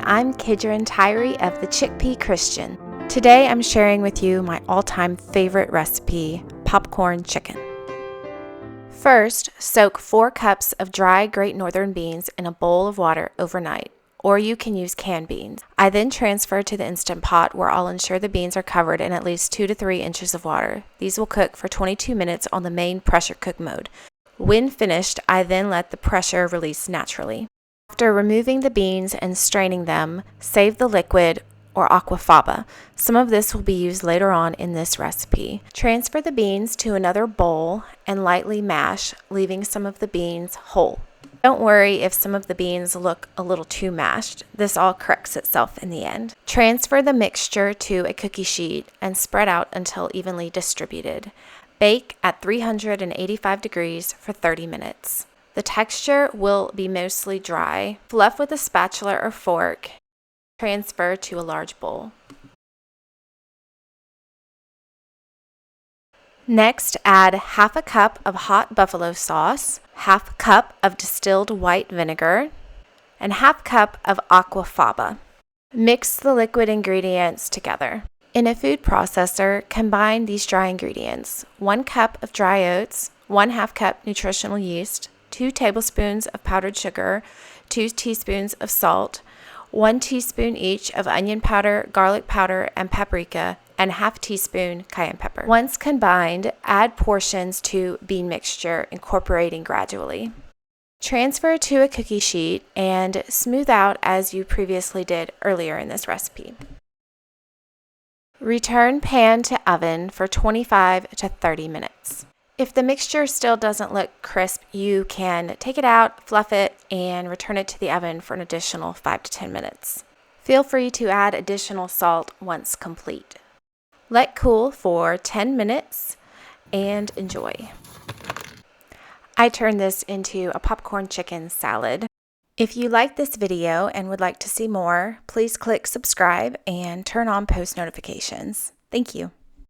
I'm Kidron Tirey of the Chickpea Christian. Today I'm sharing with you my all-time favorite recipe, popcorn chicken. First, soak 4 cups of dry Great Northern beans in a bowl of water overnight, or you can use canned beans. I then transfer to the Instant Pot where I'll ensure the beans are covered in at least 2 to 3 inches of water. These will cook for 22 minutes on the main pressure cook mode. When finished, I then let the pressure release naturally. After removing the beans and straining them, save the liquid or aquafaba. Some of this will be used later on in this recipe. Transfer the beans to another bowl and lightly mash, leaving some of the beans whole. Don't worry if some of the beans look a little too mashed. This all corrects itself in the end. Transfer the mixture to a cookie sheet and spread out until evenly distributed. Bake at 385 degrees for 30 minutes. The texture will be mostly dry. Fluff with a spatula or fork. Transfer to a large bowl. Next, add half a cup of hot buffalo sauce, half cup of distilled white vinegar, and half cup of aquafaba. Mix the liquid ingredients together. In a food processor, combine these dry ingredients: 1 cup of dry oats, 1/2 cup nutritional yeast, 2 tablespoons of powdered sugar, 2 teaspoons of salt, 1 teaspoon each of onion powder, garlic powder, and paprika, and ½ teaspoon cayenne pepper. Once combined, add portions to bean mixture, incorporating gradually. Transfer to a cookie sheet and smooth out as you previously did earlier in this recipe. Return pan to oven for 25 to 30 minutes. If the mixture still doesn't look crisp, you can take it out, fluff it, and return it to the oven for an additional 5 to 10 minutes. Feel free to add additional salt once complete. Let cool for 10 minutes and enjoy. I turned this into a popcorn chicken salad. If you liked this video and would like to see more, please click subscribe and turn on post notifications. Thank you.